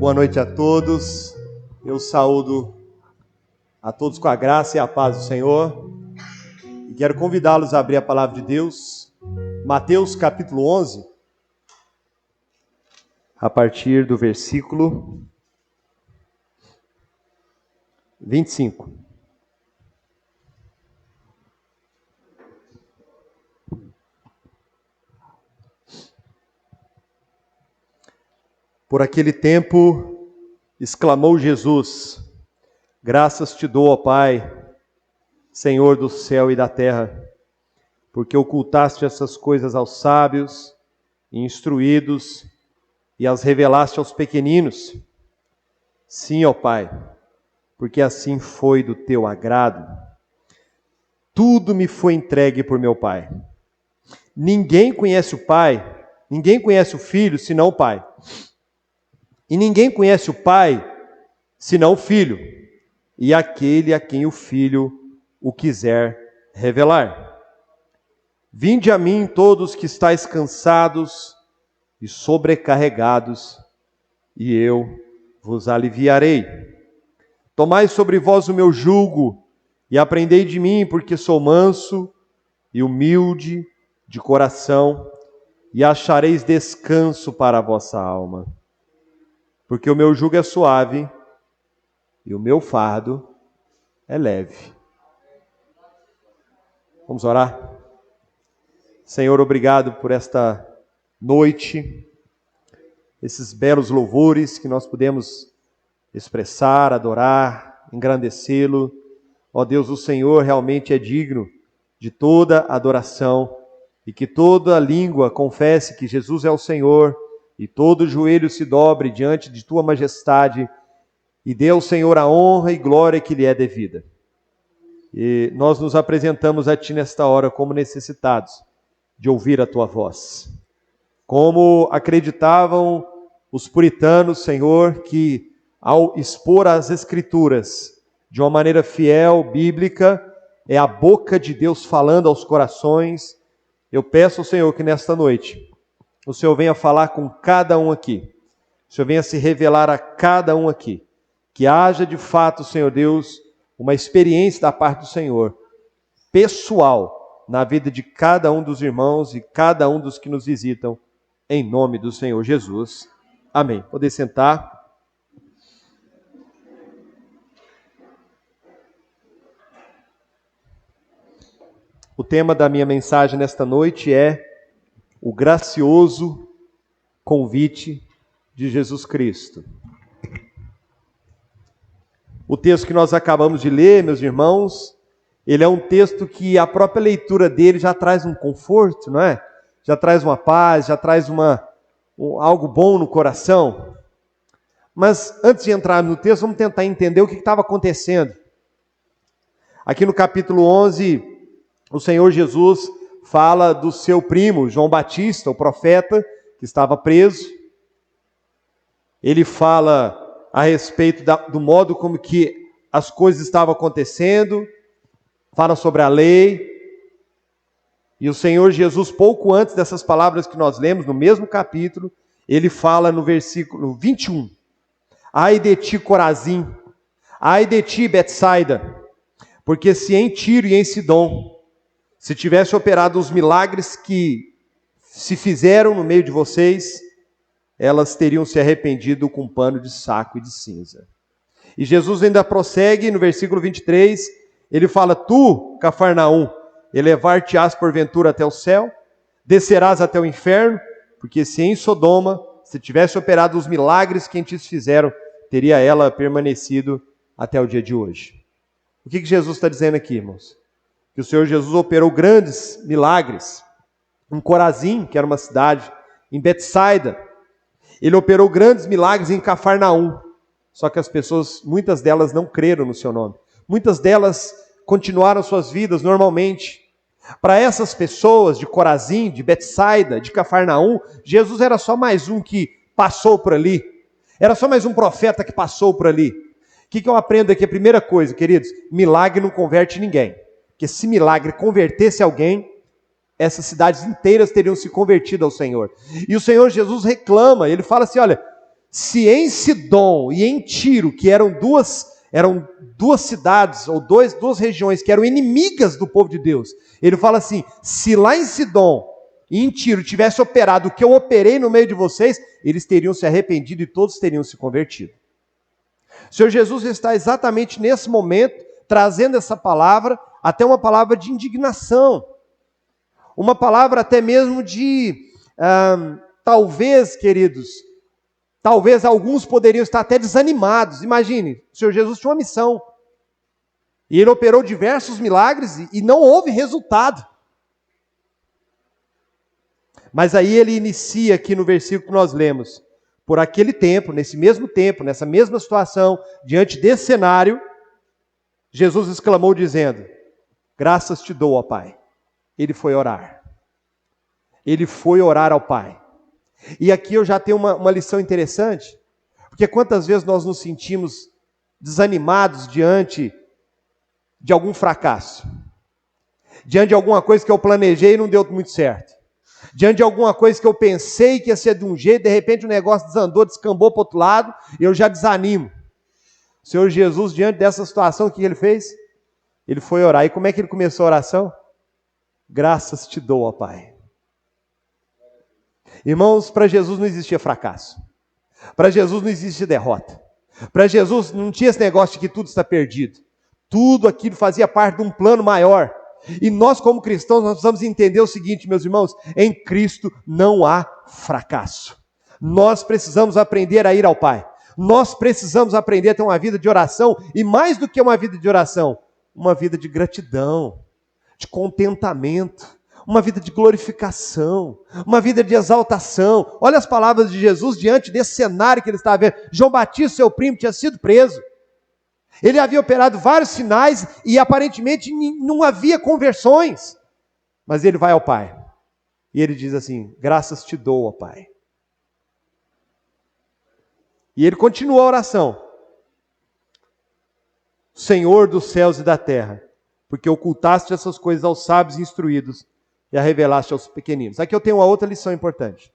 Boa noite a todos. Eu saúdo a todos com a graça e a paz do Senhor. E quero convidá-los a abrir a palavra de Deus. Mateus capítulo 11, a partir do versículo 25. Por aquele tempo, exclamou Jesus: graças te dou, ó Pai, Senhor do céu e da terra, porque ocultaste essas coisas aos sábios e instruídos e as revelaste aos pequeninos. Sim, ó Pai, porque assim foi do teu agrado. Tudo me foi entregue por meu Pai. Ninguém conhece o Pai, ninguém conhece o Filho, senão o Pai. E ninguém conhece o Pai, senão o Filho, e aquele a quem o Filho o quiser revelar. Vinde a mim todos que estáis cansados e sobrecarregados, e eu vos aliviarei. Tomai sobre vós o meu jugo, e aprendei de mim, porque sou manso e humilde de coração, e achareis descanso para a vossa alma. Porque o meu jugo é suave e o meu fardo é leve. Vamos orar? Senhor, obrigado por esta noite, esses belos louvores que nós podemos expressar, adorar, engrandecê-lo. Ó Deus, o Senhor realmente é digno de toda adoração e que toda língua confesse que Jesus é o Senhor e todo joelho se dobre diante de tua majestade e dê ao Senhor a honra e glória que lhe é devida. E nós nos apresentamos a ti nesta hora como necessitados de ouvir a tua voz. Como acreditavam os puritanos, Senhor, que ao expor as Escrituras de uma maneira fiel, bíblica, é a boca de Deus falando aos corações. Eu peço ao Senhor que nesta noite o Senhor venha falar com cada um aqui. O Senhor venha se revelar a cada um aqui. Que haja de fato, Senhor Deus, uma experiência da parte do Senhor, pessoal, na vida de cada um dos irmãos e cada um dos que nos visitam, em nome do Senhor Jesus. Amém. Poder sentar. O tema da minha mensagem nesta noite é o gracioso convite de Jesus Cristo. O texto que nós acabamos de ler, meus irmãos, ele é um texto que a própria leitura dele já traz um conforto, não é? Já traz uma paz, já traz algo bom no coração. Mas antes de entrar no texto, vamos tentar entender o que estava acontecendo. Aqui no capítulo 11, o Senhor Jesus fala do seu primo, João Batista, o profeta, que estava preso. Ele fala a respeito do modo como que as coisas estavam acontecendo, fala sobre a lei. E o Senhor Jesus, pouco antes dessas palavras que nós lemos, no mesmo capítulo, ele fala no versículo 21. Ai de ti, Corazim, ai de ti, Betsaida, porque se em Tiro e em Sidom se tivesse operado os milagres que se fizeram no meio de vocês, elas teriam se arrependido com pano de saco e de cinza. E Jesus ainda prossegue no versículo 23, ele fala: tu, Cafarnaum, elevar-te-ás porventura até o céu, descerás até o inferno, porque se em Sodoma se tivesse operado os milagres que em ti se fizeram, teria ela permanecido até o dia de hoje. O que Jesus está dizendo aqui, irmãos? Que o Senhor Jesus operou grandes milagres em Corazim, que era uma cidade, em Betsaida. Ele operou grandes milagres em Cafarnaum. Só que as pessoas, muitas delas não creram no seu nome. Muitas delas continuaram suas vidas normalmente. Para essas pessoas de Corazim, de Betsaida, de Cafarnaum, Jesus era só mais um que passou por ali. Era só mais um profeta que passou por ali. O que eu aprendo aqui? A primeira coisa, queridos, milagre não converte ninguém. Porque se milagre convertesse alguém, essas cidades inteiras teriam se convertido ao Senhor. E o Senhor Jesus reclama, ele fala assim, olha, se em Sidom e em Tiro, que eram duas cidades, ou duas regiões que eram inimigas do povo de Deus, ele fala assim, se lá em Sidom e em Tiro tivesse operado o que eu operei no meio de vocês, eles teriam se arrependido e todos teriam se convertido. O Senhor Jesus está exatamente nesse momento, trazendo essa palavra, até uma palavra de indignação, uma palavra até mesmo de, talvez, queridos, talvez alguns poderiam estar até desanimados. Imagine, o Senhor Jesus tinha uma missão, e Ele operou diversos milagres e não houve resultado. Mas aí Ele inicia aqui no versículo que nós lemos, por aquele tempo, nesse mesmo tempo, nessa mesma situação, diante desse cenário, Jesus exclamou dizendo, graças te dou, ó Pai. Ele foi orar. Ele foi orar ao Pai. E aqui eu já tenho uma lição interessante, porque quantas vezes nós nos sentimos desanimados diante de algum fracasso, diante de alguma coisa que eu planejei e não deu muito certo, diante de alguma coisa que eu pensei que ia ser de um jeito, de repente o negócio desandou, descambou para o outro lado, e eu já desanimo. O Senhor Jesus, diante dessa situação, o que Ele fez? Ele foi orar. E como é que Ele começou a oração? Graças te dou, ó Pai. Irmãos, para Jesus não existia fracasso. Para Jesus não existia derrota. Para Jesus não tinha esse negócio de que tudo está perdido. Tudo aquilo fazia parte de um plano maior. E nós, como cristãos, nós precisamos entender o seguinte, meus irmãos, em Cristo não há fracasso. Nós precisamos aprender a ir ao Pai. Nós precisamos aprender a ter uma vida de oração, e mais do que uma vida de oração, uma vida de gratidão, de contentamento, uma vida de glorificação, uma vida de exaltação. Olha as palavras de Jesus diante desse cenário que ele estava vendo. João Batista, seu primo, tinha sido preso. Ele havia operado vários sinais e aparentemente não havia conversões. Mas ele vai ao Pai. E ele diz assim, graças te dou, ó Pai. E ele continua a oração. Senhor dos céus e da terra, porque ocultaste essas coisas aos sábios instruídos e a revelaste aos pequeninos. Aqui eu tenho uma outra lição importante.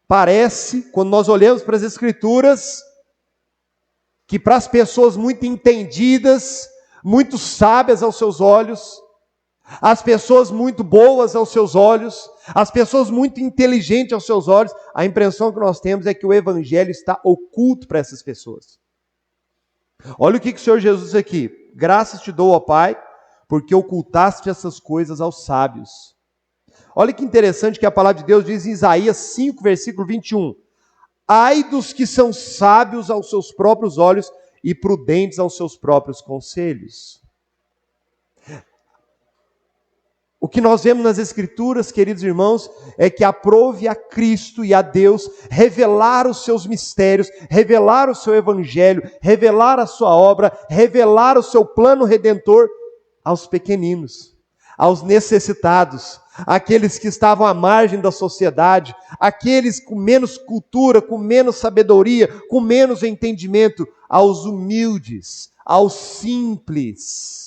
Parece, quando nós olhamos para as Escrituras, que para as pessoas muito entendidas, muito sábias aos seus olhos, as pessoas muito boas aos seus olhos, as pessoas muito inteligentes aos seus olhos, a impressão que nós temos é que o Evangelho está oculto para essas pessoas. Olha o que o Senhor Jesus diz aqui, graças te dou, ó Pai, porque ocultaste essas coisas aos sábios. Olha que interessante que a palavra de Deus diz em Isaías 5, versículo 21, ai dos que são sábios aos seus próprios olhos e prudentes aos seus próprios conselhos. O que nós vemos nas Escrituras, queridos irmãos, é que aprove a Cristo e a Deus revelar os seus mistérios, revelar o seu Evangelho, revelar a sua obra, revelar o seu plano redentor aos pequeninos, aos necessitados, aqueles que estavam à margem da sociedade, aqueles com menos cultura, com menos sabedoria, com menos entendimento, aos humildes, aos simples.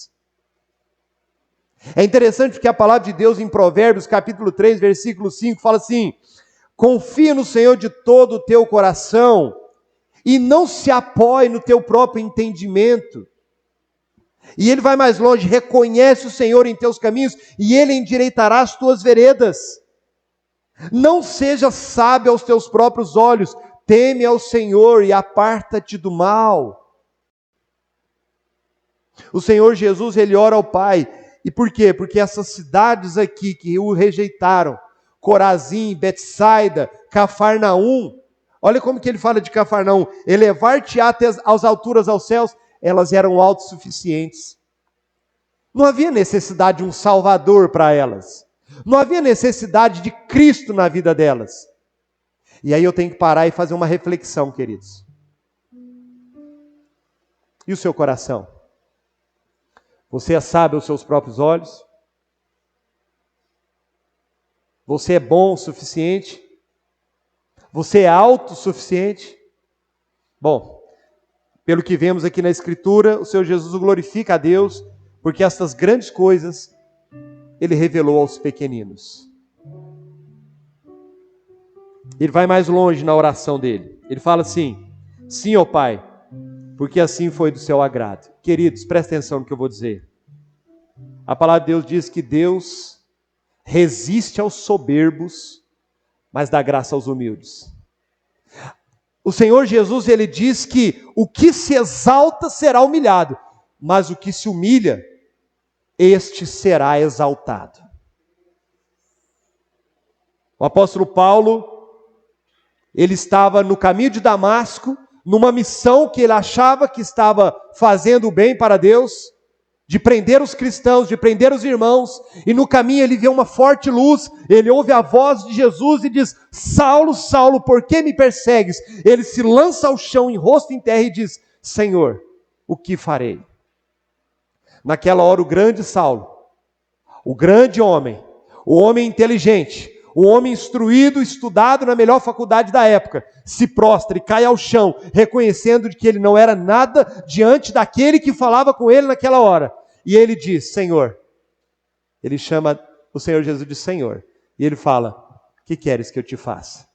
É interessante porque a palavra de Deus em Provérbios, capítulo 3, versículo 5, fala assim, confia no Senhor de todo o teu coração e não se apoie no teu próprio entendimento. E ele vai mais longe, reconhece o Senhor em teus caminhos e Ele endireitará as tuas veredas. Não seja sábio aos teus próprios olhos, teme ao Senhor e aparta-te do mal. O Senhor Jesus, Ele ora ao Pai. E por quê? Porque essas cidades aqui que o rejeitaram, Corazim, Betsaida, Cafarnaum, olha como que ele fala de Cafarnaum, elevar-te-á até as alturas aos céus, elas eram autossuficientes. Não havia necessidade de um Salvador para elas. Não havia necessidade de Cristo na vida delas. E aí eu tenho que parar e fazer uma reflexão, queridos. E o seu coração? Você é sábio aos seus próprios olhos? Você é bom o suficiente? Você é autossuficiente? Bom, pelo que vemos aqui na Escritura, o Senhor Jesus glorifica a Deus, porque estas grandes coisas Ele revelou aos pequeninos. Ele vai mais longe na oração dele. Ele fala assim: sim, ó Pai, porque assim foi do seu agrado. Queridos, prestem atenção no que eu vou dizer. A palavra de Deus diz que Deus resiste aos soberbos, mas dá graça aos humildes. O Senhor Jesus, ele diz que o que se exalta será humilhado, mas o que se humilha, este será exaltado. O apóstolo Paulo, ele estava no caminho de Damasco, numa missão que ele achava que estava fazendo o bem para Deus, de prender os cristãos, de prender os irmãos, e no caminho ele vê uma forte luz, ele ouve a voz de Jesus e diz: Saulo, Saulo, por que me persegues? Ele se lança ao chão, em rosto em terra, e diz: Senhor, o que farei? Naquela hora o grande Saulo, o grande homem, o homem inteligente, o homem instruído, estudado na melhor faculdade da época, se prostra e cai ao chão, reconhecendo que ele não era nada diante daquele que falava com ele naquela hora. E ele diz: Senhor. Ele chama o Senhor Jesus de Senhor. E ele fala: o que queres que eu te faça?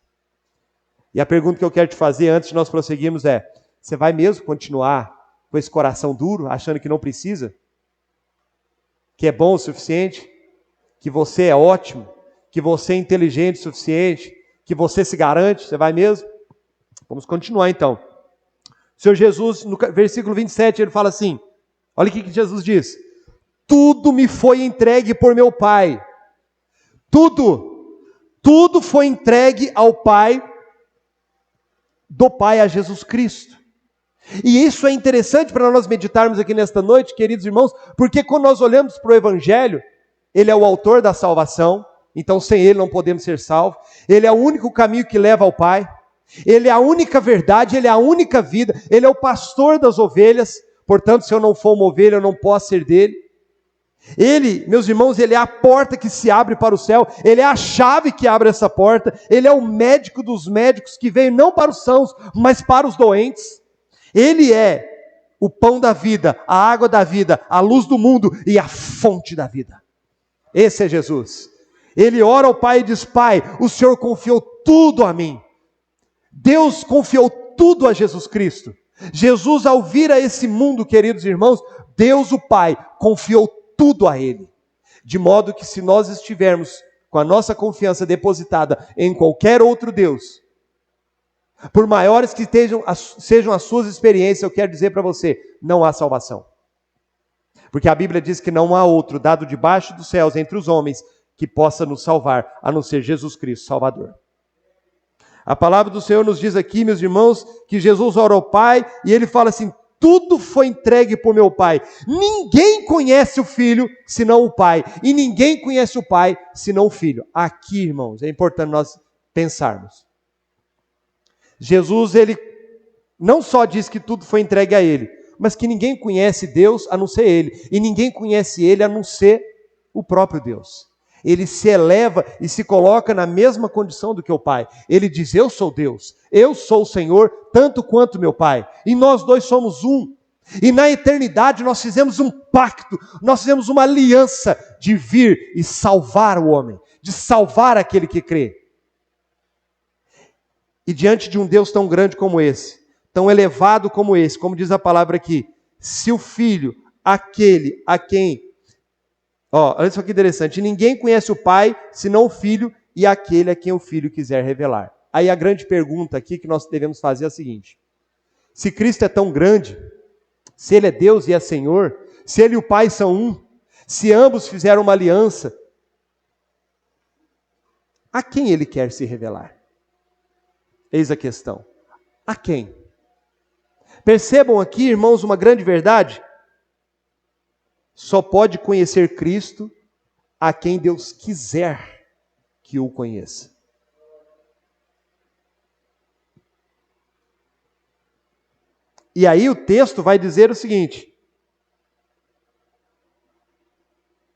E a pergunta que eu quero te fazer antes de nós prosseguirmos é: você vai mesmo continuar com esse coração duro, achando que não precisa? Que é bom o suficiente? Que você é ótimo? Que você é inteligente o suficiente, que você se garante? Você vai mesmo? Vamos continuar então. O Senhor Jesus, no versículo 27, ele fala assim, olha o que Jesus diz: tudo me foi entregue por meu Pai. Tudo foi entregue ao Pai, do Pai a Jesus Cristo. E isso é interessante para nós meditarmos aqui nesta noite, queridos irmãos, porque quando nós olhamos para o Evangelho, ele é o autor da salvação. Então sem ele não podemos ser salvos. Ele é o único caminho que leva ao Pai. Ele é a única verdade, ele é a única vida. Ele é o pastor das ovelhas. Portanto, se eu não for uma ovelha, eu não posso ser dele. Ele, meus irmãos, ele é a porta que se abre para o céu. Ele é a chave que abre essa porta. Ele é o médico dos médicos que veio não para os sãos, mas para os doentes. Ele é o pão da vida, a água da vida, a luz do mundo e a fonte da vida. Esse é Jesus. Ele ora ao Pai e diz: Pai, o Senhor confiou tudo a mim. Deus confiou tudo a Jesus Cristo. Jesus, ao vir a esse mundo, queridos irmãos, Deus o Pai confiou tudo a Ele. De modo que se nós estivermos com a nossa confiança depositada em qualquer outro Deus, por maiores que sejam as suas experiências, eu quero dizer para você, não há salvação. Porque a Bíblia diz que não há outro dado debaixo dos céus entre os homens que possa nos salvar, a não ser Jesus Cristo, Salvador. A palavra do Senhor nos diz aqui, meus irmãos, que Jesus ora ao Pai, e ele fala assim: tudo foi entregue por meu Pai. Ninguém conhece o Filho, senão o Pai, e ninguém conhece o Pai, senão o Filho. Aqui, irmãos, é importante nós pensarmos. Jesus, ele não só diz que tudo foi entregue a ele, mas que ninguém conhece Deus a não ser ele, e ninguém conhece ele a não ser o próprio Deus. Ele se eleva e se coloca na mesma condição do que o Pai. Ele diz: eu sou Deus, eu sou o Senhor, tanto quanto meu Pai. E nós dois somos um. E na eternidade nós fizemos um pacto, nós fizemos uma aliança de vir e salvar o homem, de salvar aquele que crê. E diante de um Deus tão grande como esse, tão elevado como esse, como diz a palavra aqui, se o Filho, aquele a quem... olha isso aqui interessante. Ninguém conhece o Pai, senão o Filho e aquele a quem o Filho quiser revelar. Aí a grande pergunta aqui que nós devemos fazer é a seguinte: se Cristo é tão grande, se Ele é Deus e é Senhor, se Ele e o Pai são um, se ambos fizeram uma aliança, a quem Ele quer se revelar? Eis a questão. A quem? Percebam aqui, irmãos, uma grande verdade. Só pode conhecer Cristo a quem Deus quiser que o conheça. E aí o texto vai dizer o seguinte: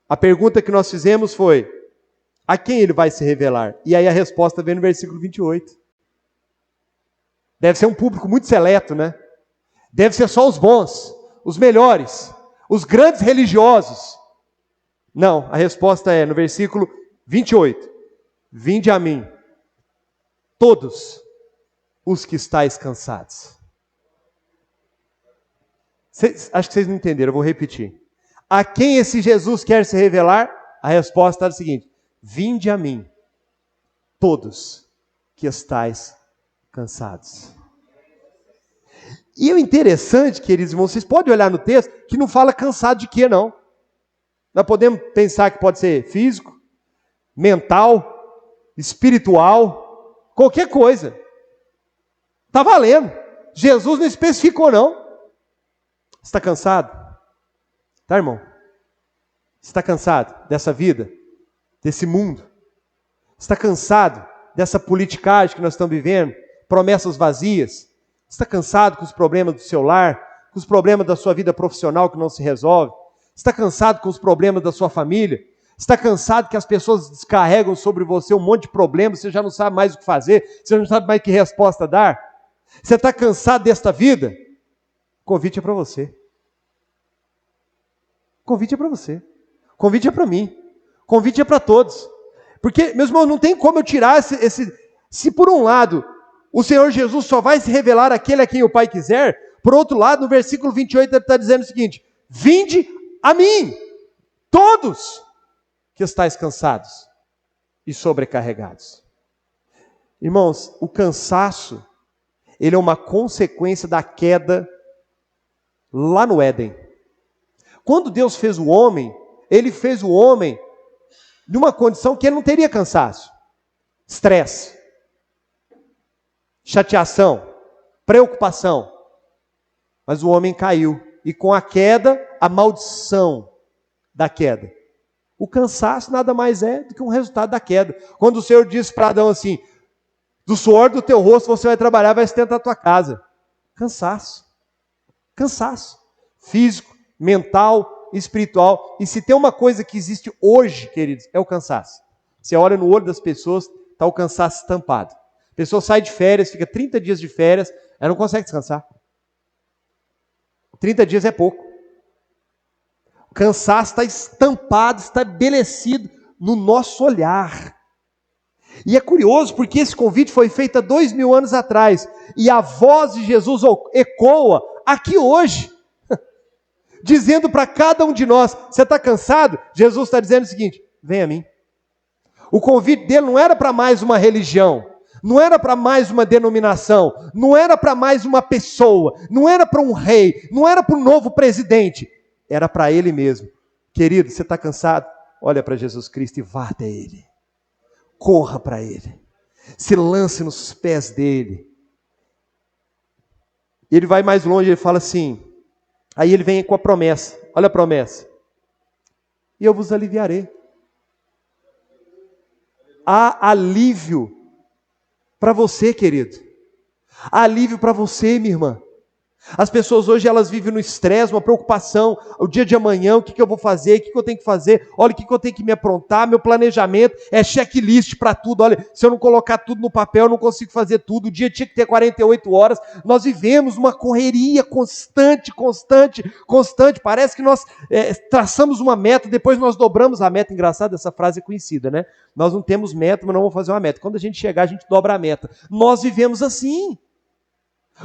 a pergunta que nós fizemos foi: a quem ele vai se revelar? E aí a resposta vem no versículo 28. Deve ser um público muito seleto, né? Deve ser só os bons, os melhores, os grandes religiosos. Não, a resposta é no versículo 28. Vinde a mim, todos os que estáis cansados. Acho que vocês não entenderam, eu vou repetir. A quem esse Jesus quer se revelar? A resposta é a seguinte: vinde a mim, todos que estáis cansados. E o interessante, queridos irmãos, vocês podem olhar no texto, que não fala cansado de quê, não. Nós podemos pensar que pode ser físico, mental, espiritual, qualquer coisa. Está valendo. Jesus não especificou, não. Você está cansado? Tá, irmão? Você está cansado dessa vida? Desse mundo? Você está cansado dessa politicagem que nós estamos vivendo? Promessas vazias? Você está cansado com os problemas do seu lar? Com os problemas da sua vida profissional que não se resolve? Você está cansado com os problemas da sua família? Você está cansado que as pessoas descarregam sobre você um monte de problemas, você já não sabe mais o que fazer, você não sabe mais que resposta dar? Você está cansado desta vida? O convite é para você. O convite é para você. O convite é para mim. O convite é para todos. Porque, meus irmãos, não tem como eu tirar se por um lado o Senhor Jesus só vai se revelar àquele a quem o Pai quiser, por outro lado, no versículo 28 ele está dizendo o seguinte: vinde a mim, todos que estáis cansados e sobrecarregados. Irmãos, o cansaço, ele é uma consequência da queda lá no Éden. Quando Deus fez o homem, ele fez o homem numa condição que ele não teria cansaço, estresse, chateação, preocupação. Mas o homem caiu, e com a queda, a maldição da queda. O cansaço nada mais é do que um resultado da queda. Quando o Senhor disse para Adão assim: do suor do teu rosto você vai trabalhar, vai sustentar a tua casa. Cansaço. Cansaço. Físico, mental, espiritual. E se tem uma coisa que existe hoje, queridos, é o cansaço. Você olha no olho das pessoas, está o cansaço estampado. A pessoa sai de férias, fica 30 dias de férias, ela não consegue descansar. 30 dias é pouco. O cansaço está estampado, estabelecido no nosso olhar. E é curioso porque esse convite foi feito há 2000 anos atrás. E a voz de Jesus ecoa aqui hoje. Dizendo para cada um de nós: você está cansado? Jesus está dizendo o seguinte: vem a mim. O convite dele não era para mais uma religião. Não era para mais uma denominação, não era para mais uma pessoa, não era para um rei, não era para um novo presidente, era para ele mesmo. Querido, você está cansado? Olha para Jesus Cristo e vá até ele. Corra para ele. Se lance nos pés dele. E ele vai mais longe, ele fala assim, aí ele vem com a promessa, olha a promessa. E eu vos aliviarei. Há alívio para você, querido. Há alívio para você, minha irmã. As pessoas hoje, elas vivem no estresse, uma preocupação. O dia de amanhã, o que eu vou fazer? O que eu tenho que fazer? Olha, o que eu tenho que me aprontar? Meu planejamento é checklist para tudo. Olha, se eu não colocar tudo no papel, eu não consigo fazer tudo. O dia tinha que ter 48 horas. Nós vivemos uma correria constante. Parece que nós traçamos uma meta, depois nós dobramos a meta. Engraçado, essa frase é conhecida, né? Nós não temos meta, mas não vamos fazer uma meta. Quando a gente chegar, a gente dobra a meta. Nós vivemos assim.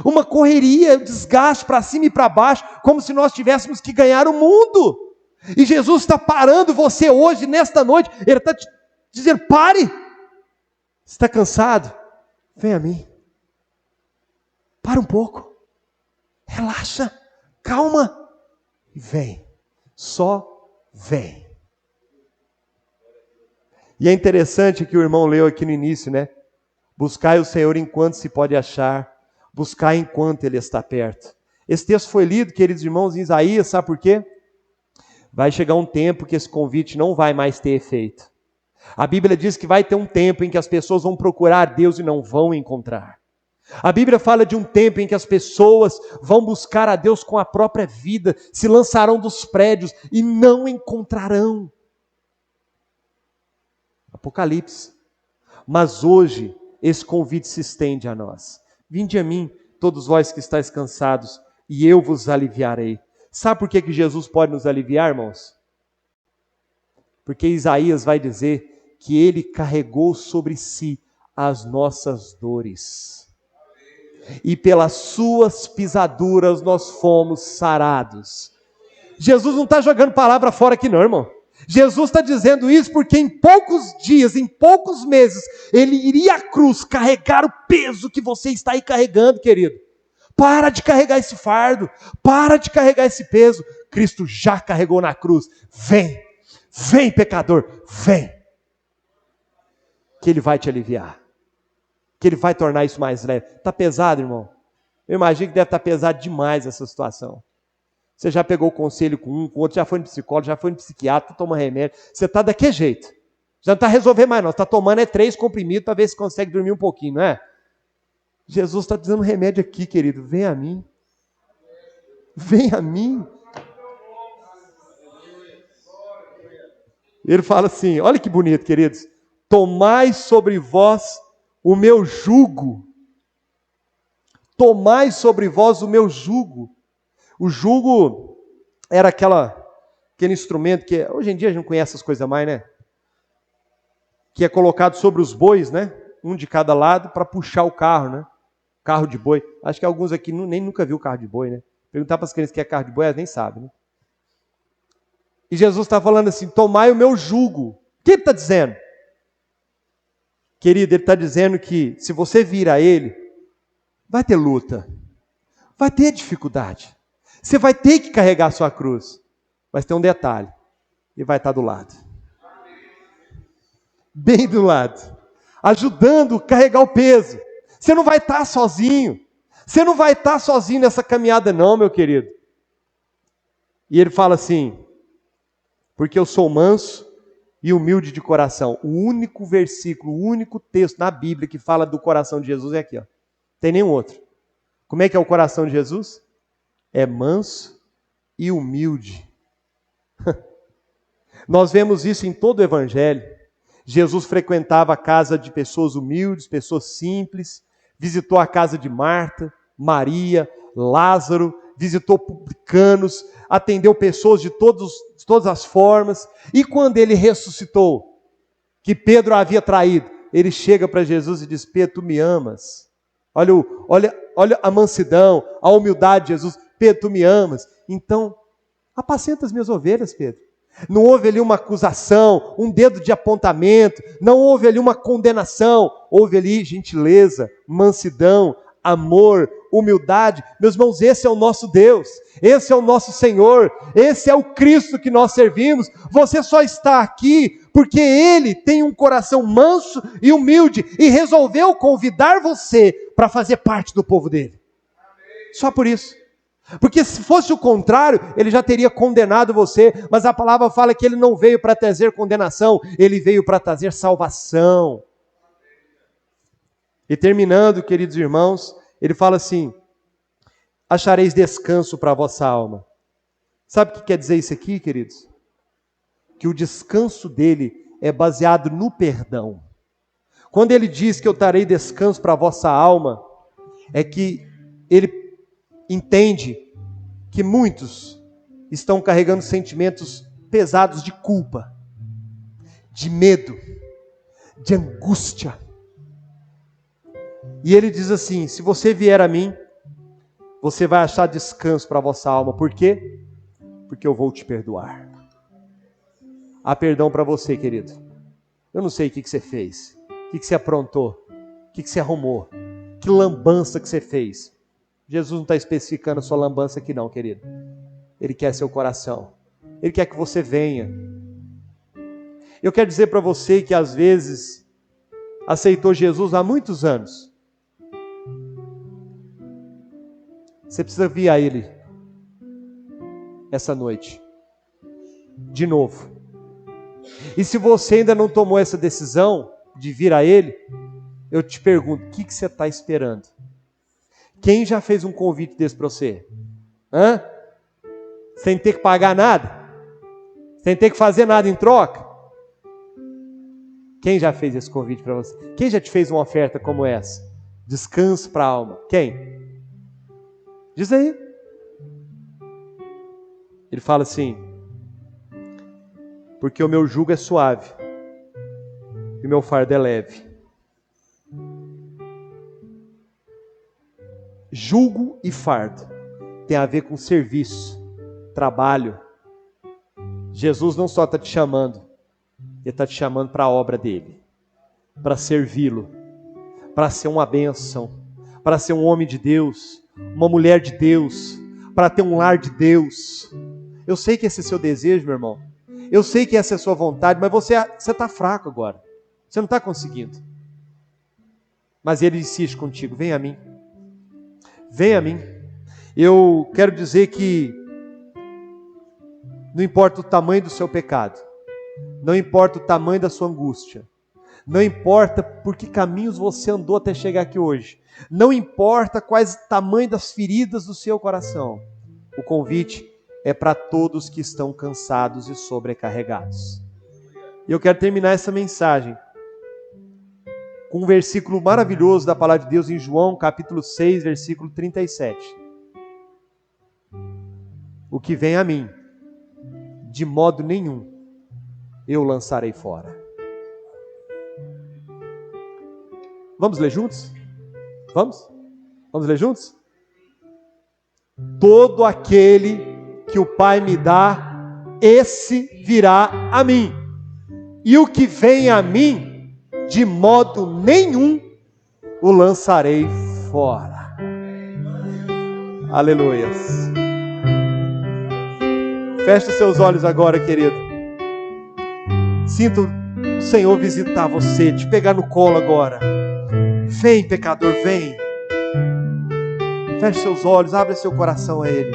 Uma correria, desgaste para cima e para baixo, como se nós tivéssemos que ganhar o mundo. E Jesus está parando você hoje, nesta noite, Ele está te dizendo: pare. Você está cansado? Vem a mim. Para um pouco. Relaxa. Calma. E vem. Só vem. E é interessante que o irmão leu aqui no início, né? Buscai o Senhor enquanto se pode achar. Buscar enquanto Ele está perto. Esse texto foi lido, queridos irmãos, em Isaías, sabe por quê? Vai chegar um tempo que esse convite não vai mais ter efeito. A Bíblia diz que vai ter um tempo em que as pessoas vão procurar Deus e não vão encontrar. A Bíblia fala de um tempo em que as pessoas vão buscar a Deus com a própria vida, se lançarão dos prédios e não encontrarão. Apocalipse. Mas hoje, esse convite se estende a nós. Vinde a mim, todos vós que estáis cansados, e eu vos aliviarei. Sabe por que Jesus pode nos aliviar, irmãos? Porque Isaías vai dizer que Ele carregou sobre si as nossas dores. e pelas suas pisaduras nós fomos sarados. Jesus não está jogando palavra fora aqui não, irmão. Jesus está dizendo isso porque em poucos dias, em poucos meses, ele iria à cruz carregar o peso que você está aí carregando, querido. Para de carregar esse fardo, para de carregar esse peso. Cristo já carregou na cruz. Vem, vem pecador, vem. Que Ele vai te aliviar, que Ele vai tornar isso mais leve. Está pesado, irmão? Eu imagino que deve estar pesado demais essa situação. Você já pegou conselho com um, com outro, já foi no psicólogo, já foi no psiquiatra, toma remédio. Você está daquele jeito. Já não está resolvendo mais não. Você está tomando 3 comprimidos para ver se consegue dormir um pouquinho, não é? Jesus está dizendo remédio aqui, querido. Vem a mim. Vem a mim. Ele fala assim, olha que bonito, queridos. Tomai sobre vós o meu jugo. Tomai sobre vós o meu jugo. O jugo era aquele instrumento que hoje em dia a gente não conhece essas coisas mais, né? Que é colocado sobre os bois, né? Um de cada lado para puxar o carro, né? Carro de boi. Acho que alguns aqui nem nunca viu carro de boi, né? Perguntar para as crianças o que é carro de boi, elas nem sabem, né? E Jesus está falando assim, tomai o meu jugo. O que ele está dizendo? Querido, ele está dizendo que se você vir a ele, vai ter luta, vai ter dificuldade. Você vai ter que carregar a sua cruz. Mas tem um detalhe, ele vai estar do lado. Bem do lado. Ajudando a carregar o peso. Você não vai estar sozinho. Você não vai estar sozinho nessa caminhada não, meu querido. E ele fala assim, porque eu sou manso e humilde de coração. O único versículo, o único texto na Bíblia que fala do coração de Jesus é aqui, ó. Tem nenhum outro. Como é que é o coração de Jesus? É manso e humilde. Nós vemos isso em todo o Evangelho. Jesus frequentava a casa de pessoas humildes, pessoas simples, visitou a casa de Marta, Maria, Lázaro, visitou publicanos, atendeu pessoas de todas as formas. E quando ele ressuscitou, que Pedro havia traído, ele chega para Jesus e diz, Pedro, tu me amas. Olha a mansidão, a humildade de Jesus. Pedro, tu me amas. Então, apacenta as minhas ovelhas, Pedro. Não houve ali uma acusação, um dedo de apontamento, não houve ali uma condenação, houve ali gentileza, mansidão, amor, humildade. Meus irmãos, esse é o nosso Deus, esse é o nosso Senhor, esse é o Cristo que nós servimos. Você só está aqui porque Ele tem um coração manso e humilde e resolveu convidar você para fazer parte do povo dele. Só por isso. Porque se fosse o contrário, ele já teria condenado você, mas a palavra fala que ele não veio para trazer condenação, ele veio para trazer salvação. E terminando, queridos irmãos, ele fala assim, achareis descanso para a vossa alma. Sabe o que quer dizer isso aqui, queridos? Que o descanso dele é baseado no perdão. Quando ele diz que eu darei descanso para a vossa alma, é que ele entende que muitos estão carregando sentimentos pesados de culpa, de medo, de angústia. E ele diz assim, se você vier a mim, você vai achar descanso para a vossa alma. Por quê? Porque eu vou te perdoar. Há perdão para você, querido. Eu não sei o que você fez, o que você aprontou, o que você arrumou, que lambança que você fez. Jesus não está especificando a sua lambança aqui não, querido. Ele quer seu coração. Ele quer que você venha. Eu quero dizer para você que às vezes aceitou Jesus há muitos anos. Você precisa vir a Ele essa noite. De novo. E se você ainda não tomou essa decisão de vir a Ele, eu te pergunto, o que você está esperando? Quem já fez um convite desse para você? Sem ter que pagar nada? Sem ter que fazer nada em troca? Quem já fez esse convite para você? Quem já te fez uma oferta como essa? Descanso para a alma. Quem? Diz aí. Ele fala assim, porque o meu jugo é suave e o meu fardo é leve. Jugo e fardo tem a ver com serviço, trabalho. Jesus não só está te chamando, Ele está te chamando para a obra dEle, para servi-lo, para ser uma bênção, para ser um homem de Deus, uma mulher de Deus, para ter um lar de Deus. Eu sei que esse é seu desejo, meu irmão. Eu sei que essa é a sua vontade, mas você está fraco agora. Você não está conseguindo. Mas Ele insiste contigo, vem a mim. Vem a mim. Eu quero dizer que não importa o tamanho do seu pecado, não importa o tamanho da sua angústia, não importa por que caminhos você andou até chegar aqui hoje, não importa quais o tamanho das feridas do seu coração, o convite é para todos que estão cansados e sobrecarregados. E eu quero terminar essa mensagem com um versículo maravilhoso da palavra de Deus em João, capítulo 6, versículo 37. O que vem a mim, de modo nenhum eu lançarei fora. Vamos ler juntos? Vamos? Vamos ler juntos? Todo aquele que o Pai me dá, esse virá a mim. E o que vem a mim, de modo nenhum o lançarei fora. Aleluias. Feche seus olhos agora, querido. Sinto o Senhor visitar você, te pegar no colo agora. Vem, pecador, vem. Feche seus olhos, abre seu coração a Ele.